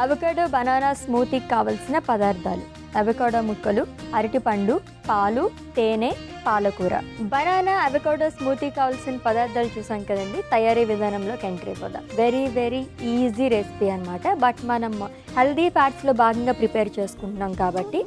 Avocado banana స్మూతీకి కావలసిన పదార్థాలు: avocado ముక్కలు, అరటిపండు, పాలు, తేనె, పాలకూర. బనానా అవకాడో స్మూతీ కావాల్సిన పదార్థాలు చూసాం కదండి. తయారీ విధానంలోకి ఎంట్రీ అయిపోదాం. వెరీ ఈజీ రెసిపీ అనమాట. బట్ మనం హెల్దీ ఫ్యాట్స్లో భాగంగా ప్రిపేర్ చేసుకుంటున్నాం కాబట్టి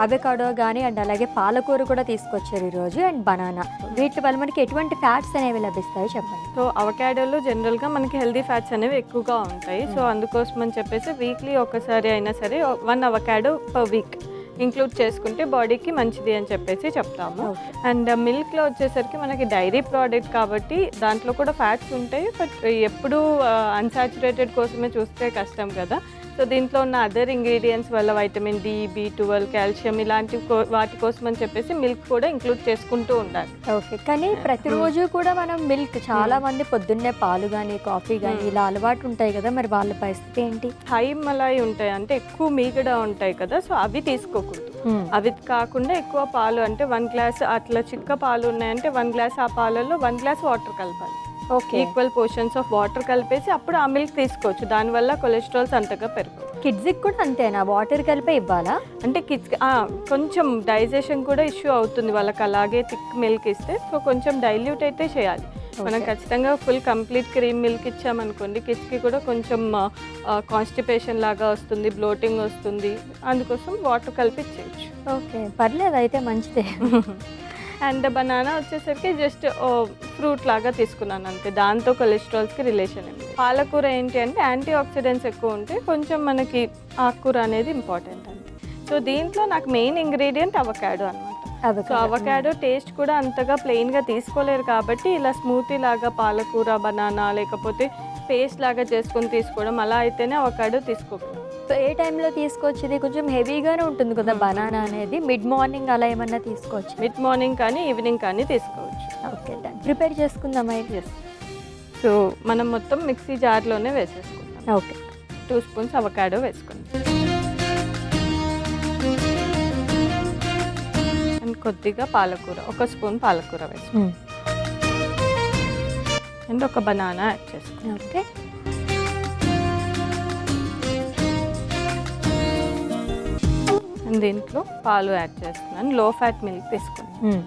అవకాడో కానీ అండ్ అలాగే పాలకూర కూడా తీసుకొచ్చారు ఈరోజు, అండ్ బనానా. వీటి వల్ల మనకి ఎటువంటి ఫ్యాట్స్ అనేవి లభిస్తాయో చెప్పండి. సో అవకాడోలో జనరల్గా మనకి హెల్దీ ఫ్యాట్స్ అనేవి ఎక్కువగా ఉంటాయి. సో అందుకోసం అని చెప్పేసి వీక్లీ ఒకసారి అయినా సరే 1 అవకాడో పర్ వీక్ ఇంక్లూడ్ చేసుకుంటే బాడీకి మంచిది అని చెప్పేసి చెప్తాము. అండ్ మిల్క్లో వచ్చేసరికి మనకి డైరీ ప్రోడక్ట్ కాబట్టి దాంట్లో కూడా ఫ్యాట్స్ ఉంటాయి. బట్ ఎప్పుడూ అన్సాచురేటెడ్ కోసమే చూస్తే కష్టం కదా. సో దీంట్లో ఉన్న అదర్ ఇంగ్రీడియంట్స్ వల్ల వైటమిన్ డి, B12, కాల్షియం ఇలాంటి వాటి కోసం అని చెప్పేసి మిల్క్ కూడా ఇంక్లూడ్ చేసుకుంటూ ఉండాలి. ఓకే, కానీ ప్రతిరోజు కూడా మనం మిల్క్, చాలా మంది పొద్దున్నే పాలు కానీ కాఫీ కానీ ఇలా అలవాటు ఉంటాయి కదా, మరి వాళ్ళ పరిస్థితి ఏంటి? హై మలాయి ఉంటాయి అంటే ఎక్కువ మీగడ ఉంటాయి కదా, సో అవి తీసుకోకూడదు. అవి కాకుండా ఎక్కువ పాలు అంటే 1 గ్లాస్ అట్లా చిక్క పాలు ఉన్నాయంటే 1 గ్లాస్, ఆ పాలలో 1 గ్లాస్ వాటర్ కలపాలి. Okay, equal portions of water కలిపేసి అప్పుడు ఆ మిల్క్ తీసుకోవచ్చు. దానివల్ల కొలెస్ట్రాల్స్ అంతగా పెరగవు. కిడ్స్కి కూడా అంతేనా? వాటర్ కలిపే ఇవ్వాలా? అంటే కిడ్స్కి కొంచెం డైజెషన్ కూడా ఇష్యూ అవుతుంది వాళ్ళకి అలాగే థిక్ మిల్క్ ఇస్తే. సో కొంచెం డైల్యూట్ అయితే చేయాలి. మనం ఖచ్చితంగా ఫుల్ కంప్లీట్ క్రీమ్ మిల్క్ ఇచ్చామనుకోండి, కిడ్స్కి కూడా కొంచెం కాన్స్టిపేషన్ లాగా వస్తుంది, బ్లోటింగ్ వస్తుంది. అందుకోసం వాటర్ కలిపి ఇచ్చేయచ్చు. ఓకే, పర్లేదు, అయితే మంచిదే. అండ్ బనానా వచ్చేసరికి జస్ట్ ఫ్రూట్ లాగా తీసుకున్నాను అంతే, దాంతో కొలెస్ట్రాల్స్కి రిలేషన్ ఉంది. పాలకూర ఏంటి అంటే యాంటీ ఆక్సిడెంట్స్ ఎక్కువ ఉంటాయి, కొంచెం మనకి ఆకుకూర అనేది ఇంపార్టెంట్ అంతే. సో దీంట్లో నాకు మెయిన్ ఇంగ్రీడియంట్ అవకాడో అనమాట. సో అవకాడో టేస్ట్ కూడా అంతగా ప్లెయిన్గా తీసుకోలేరు కాబట్టి ఇలా స్మూతీ లాగా పాలకూర, బనానా లేకపోతే పేస్ట్ లాగా చేసుకొని తీసుకోవడం, అలా అయితేనే అవకాడో తీసుకోగలం. సో ఏ టైంలో తీసుకోవచ్చు? ఇది కొంచెం హెవీగానే ఉంటుంది కదా బనానా అనేది. మిడ్ మార్నింగ్ అలా ఏమన్నా తీసుకోవచ్చు? మిడ్ మార్నింగ్ కానీ ఈవినింగ్ కానీ తీసుకోవచ్చు. Okay, done. ప్రిపేర్ చేసుకుందామా? సో మనం మొత్తం మిక్సీ జార్లోనే వేసేసుకుందాం. ఓకే, 2 స్పూన్స్ అవకాడో వేసుకుందాం. అండ్ కొద్దిగా పాలకూర, 1 స్పూన్ పాలకూర వేసుకుందాం. అండ్ ఒక బనానా యాడ్ చేసుకుందాం. ఓకే, అండ్ దీంట్లో పాలు యాడ్ చేస్తున్నాను. లో ఫ్యాట్ మిల్క్ తీసుకున్నాను.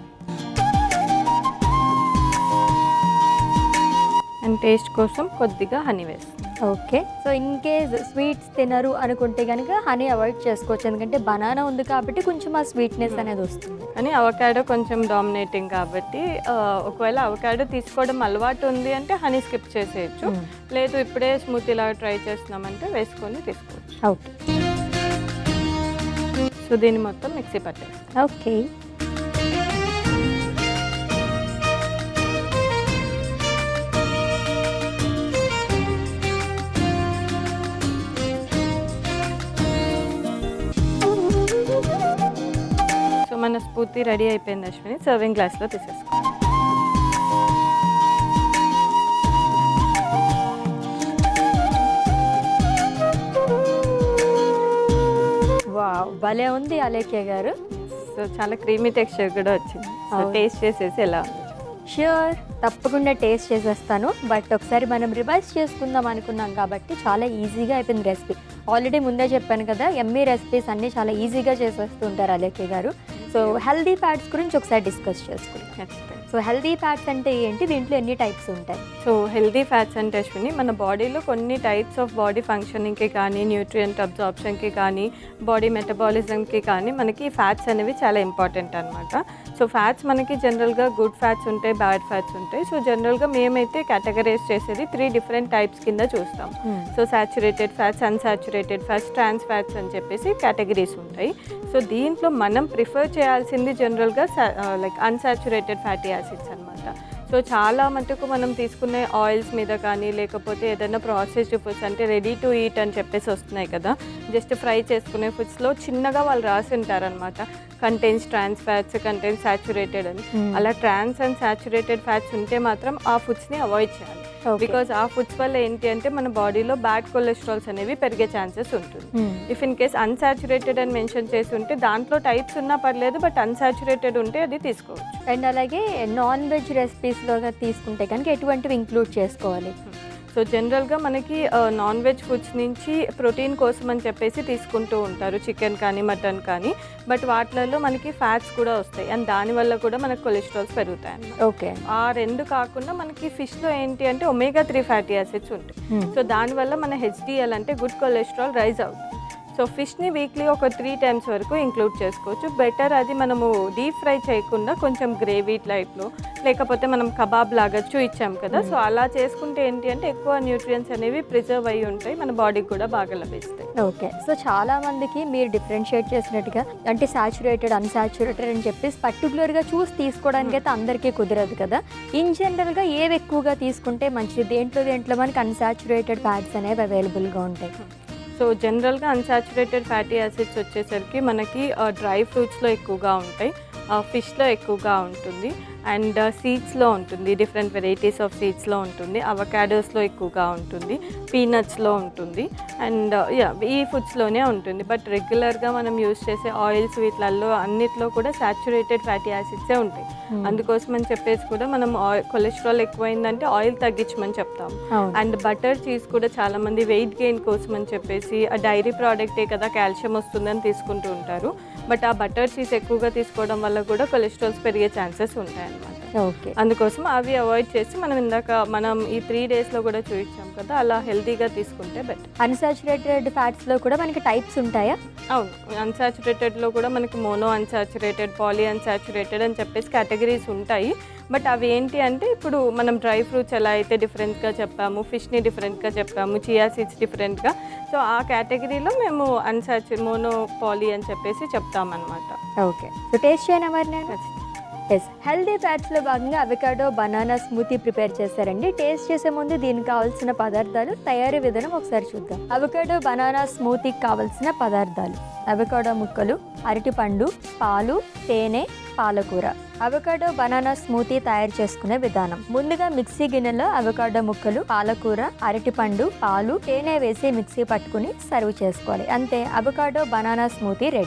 అండ్ టేస్ట్ కోసం కొద్దిగా హనీ వేస్తాను. Okay, so in case sweets తినరు అనుకుంటే కనుక హనీ అవాయిడ్ చేసుకోవచ్చు, ఎందుకంటే బనానా ఉంది కాబట్టి కొంచెం ఆ స్వీట్నెస్ అనేది వస్తుంది. కానీ అవకాడో కొంచెం డామినేటింగ్ కాబట్టి ఒకవేళ అవకాడో తీసుకోవడం అలవాటు ఉంది అంటే హనీ స్కిప్ చేసేయచ్చు. లేదు ఇప్పుడే స్మూతీ లాగా ట్రై చేస్తున్నామంటే వేసుకొని తీసుకోవచ్చు. ఓకే, సో దీన్ని మొత్తం మిక్సీ పట్టేస్తాం. ఓకే, సో మన స్మూతీ రెడీ అయిపోయింది అశ్విని. సర్వింగ్ గ్లాస్లో తీసేసుకో. వావ్, భలే ఉంది అలేఖ్య గారు. సో చాలా క్రీమీ టెక్స్చర్ కూడా వచ్చింది. సో టేస్ట్ చేసేసి ఎలా ఉంది? ష్యూర్, తప్పకుండా టేస్ట్ చేసేస్తాను. బట్ ఒకసారి మనం రివైజ్ చేసుకుందాం అనుకున్నాం కాబట్టి చాలా ఈజీగా అయిపోయింది రెసిపీ. ఆల్రెడీ ముందే చెప్పాను కదా, ఎమ్మీ రెసిపీస్ అన్నీ చాలా ఈజీగా చేసేస్తూ ఉంటారు అలేఖ్య గారు. సో హెల్దీ ఫ్యాట్స్ గురించి ఒకసారి డిస్కస్ చేసుకుందాం. సో హెల్దీ ఫ్యాట్స్ అంటే ఏంటి, దీంట్లో ఎన్ని టైప్స్ ఉంటాయి? సో హెల్దీ ఫ్యాట్స్ అంటే అశ్విని మన బాడీలో కొన్ని టైప్స్ ఆఫ్ బాడీ ఫంక్షనింగ్కి కానీ, న్యూట్రియంట్ అబ్జార్ప్షన్కి కానీ, బాడీ మెటబాలిజంకి కానీ మనకి ఫ్యాట్స్ అనేవి చాలా ఇంపార్టెంట్ అనమాట. సో ఫ్యాట్స్ మనకి జనరల్గా గుడ్ ఫ్యాట్స్ ఉంటాయి, బ్యాడ్ ఫ్యాట్స్ ఉంటాయి. సో జనరల్గా మేమైతే కేటగరైజ్ చేసేది 3 డిఫరెంట్ టైప్స్ కింద చూస్తాం. So saturated fats, unsaturated fats, trans fats అని చెప్పేసి కేటగిరీస్ ఉంటాయి. సో దీంట్లో మనం ప్రిఫర్ చేయాల్సింది జనరల్గా లైక్ అన్సాచురేటెడ్ ఫ్యాటీ యాసిడ్స్ అనమాట. సో చాలా మటుకు మనం తీసుకునే ఆయిల్స్ మీద కానీ లేకపోతే ఏదైనా ప్రాసెస్డ్ ఫుడ్స్ అంటే రెడీ టు ఈట్ అని చెప్పేసి వస్తున్నాయి కదా, జస్ట్ ఫ్రై చేసుకునే ఫుడ్స్లో చిన్నగా వాళ్ళు రాసి ఉంటారనమాట, contains trans fats, contains saturated అని. అలా ట్రాన్స్ అండ్ సాచురేటెడ్ ఫ్యాట్స్ ఉంటే మాత్రం ఆ ఫుడ్స్ని అవాయిడ్ చేయాలి. బికాజ్ ఆ ఫుడ్స్ వల్ల ఏంటి అంటే మన బాడీలో బ్యాడ్ కొలెస్ట్రాల్స్ అనేవి పెరిగే ఛాన్సెస్ ఉంటుంది. ఇఫ్ ఇన్ కేస్ అన్సాచురేటెడ్ అని మెన్షన్ చేసి ఉంటే దాంట్లో టైప్స్ ఉన్నా పర్లేదు, బట్ అన్సాచురేటెడ్ ఉంటే అది తీసుకోవచ్చు. అండ్ అలాగే నాన్ వెజ్ రెసిపీస్లో తీసుకుంటే కనుక ఎటువంటివి ఇంక్లూడ్ చేసుకోవాలి? సో జనరల్గా మనకి నాన్ వెజ్ ఫుడ్స్ నుంచి ప్రోటీన్ కోసం అని చెప్పేసి తీసుకుంటూ ఉంటారు, చికెన్ కానీ మటన్ కానీ. బట్ వాటిలలో మనకి ఫ్యాట్స్ కూడా వస్తాయి అండ్ దానివల్ల కూడా మనకు కొలెస్ట్రాల్స్ పెరుగుతాయి అన్నమాట. ఓకే. ఆ రెండు కాకుండా మనకి ఫిష్లో ఏంటి అంటే omega-3 ఫ్యాటీ యాసిడ్స్ ఉంటాయి. సో దానివల్ల మన HDL అంటే గుడ్ కొలెస్ట్రాల్ రైజ్ అవుతుంది. సో ఫిష్ని వీక్లీ ఒక 3 times వరకు ఇంక్లూడ్ చేసుకోవచ్చు. బెటర్ అది మనము డీప్ ఫ్రై చేయకుండా కొంచెం గ్రేవీ టైప్లో, లేకపోతే మనం కబాబ్ లాగా ఇచ్చాం కదా, సో అలా చేసుకుంటే ఏంటి అంటే ఎక్కువ న్యూట్రియన్స్ అనేవి ప్రిజర్వ్ అయ్యి ఉంటాయి, మన బాడీకి కూడా బాగా లభిస్తాయి. ఓకే. సో చాలా మందికి మీరు డిఫరెన్షియేట్ చేసినట్టుగా అంటే సాచురేటెడ్ అన్సాచురేటెడ్ అని చెప్పేసి పర్టికులర్గా చూసి తీసుకోవడానికి అయితే అందరికీ కుదరదు కదా. ఇన్ జనరల్గా ఏవి ఎక్కువగా తీసుకుంటే మంచిది, దేంట్లో మనకి అన్సాచురేటెడ్ ఫ్యాట్స్ అనేవి అవైలబుల్గా ఉంటాయి? సో జనరల్గా అన్సాచురేటెడ్ ఫ్యాటీ యాసిడ్స్ వచ్చేసరికి మనకి డ్రై ఫ్రూట్స్లో ఎక్కువగా ఉంటాయి, ఫిష్లో ఎక్కువగా ఉంటుంది, అండ్ సీడ్స్లో ఉంటుంది, డిఫరెంట్ వెరైటీస్ ఆఫ్ సీడ్స్లో ఉంటుంది, అవకాడోస్లో ఎక్కువగా ఉంటుంది, పీనట్స్లో ఉంటుంది, అండ్ ఈ ఫుడ్స్లోనే ఉంటుంది. బట్ రెగ్యులర్గా మనం యూజ్ చేసే ఆయిల్స్ వీటిలలో అన్నిట్లో కూడా సాచురేటెడ్ ఫ్యాటీ యాసిడ్సే ఉంటాయి. అందుకోసం అని చెప్పేసి కూడా మనం కొలెస్ట్రాల్ ఎక్కువైందంటే ఆయిల్ తగ్గించమని చెప్తాము. అండ్ బటర్ చీజ్ కూడా చాలామంది వెయిట్ గెయిన్ కోసం అని చెప్పేసి ఆ డైరీ ప్రోడక్టే కదా కాల్షియం వస్తుందని తీసుకుంటూ ఉంటారు. బట్ ఆ బటర్ చీజ్ ఎక్కువగా తీసుకోవడం వల్ల కూడా కొలెస్ట్రాల్స్ పెరిగే ఛాన్సెస్ ఉంటాయి అన్నమాట. ఓకే. అందుకోసం అవి అవాయిడ్ చేసి మనం ఈ 3 daysలో కూడా చూపించాం కదా, అలా హెల్తీగా తీసుకుంటే బెటర్. అన్సాచురేటెడ్ ఫ్యాట్స్లో కూడా మనకి టైప్స్ ఉంటాయా? అవును, అన్సాచురేటెడ్లో కూడా మనకి మోనో అన్సాచురేటెడ్, పాలీ అన్సాచురేటెడ్ అని చెప్పేసి కేటగిరీస్ ఉంటాయి. బట్ అవి ఏంటి అంటే ఇప్పుడు మనం డ్రై ఫ్రూట్స్ ఎలా అయితే డిఫరెంట్గా చెప్పాము, ఫిష్ని డిఫరెంట్గా చెప్పాము, చియా సీడ్స్ డిఫరెంట్గా, సో ఆ కేటగిరీలో మేము మోనో పాలీ అని చెప్పేసి చెప్తామన్నమాట. ఓకే. సో టేస్ట్ చేయనా మరి నేను? ఎస్. హెల్దీ ఫ్యాట్స్లో భాగంగా అవకాడో బనానా స్మూతీ ప్రిపేర్ చేశారండి. టేస్ట్ చేసే ముందు దీనికి కావాల్సిన పదార్థాలు, తయారీ విధానం ఒకసారి చూద్దాం. అవకాడో బనానా స్మూతీకి కావాల్సిన పదార్థాలు: అవకాడో ముక్కలు, అరటిపండు, పాలు, తేనె, పాలకూర. అవకాడో బనానా స్మూతీ తయారు చేసుకునే విధానం: ముందుగా మిక్సీ గిన్నెలో అవకాడో ముక్కలు, పాలకూర, అరటిపండు, పాలు, తేనె వేసి మిక్సీ పట్టుకుని సర్వ్ చేసుకోవాలి. అంతే, అవకాడో బనానా స్మూతీ రెడీ.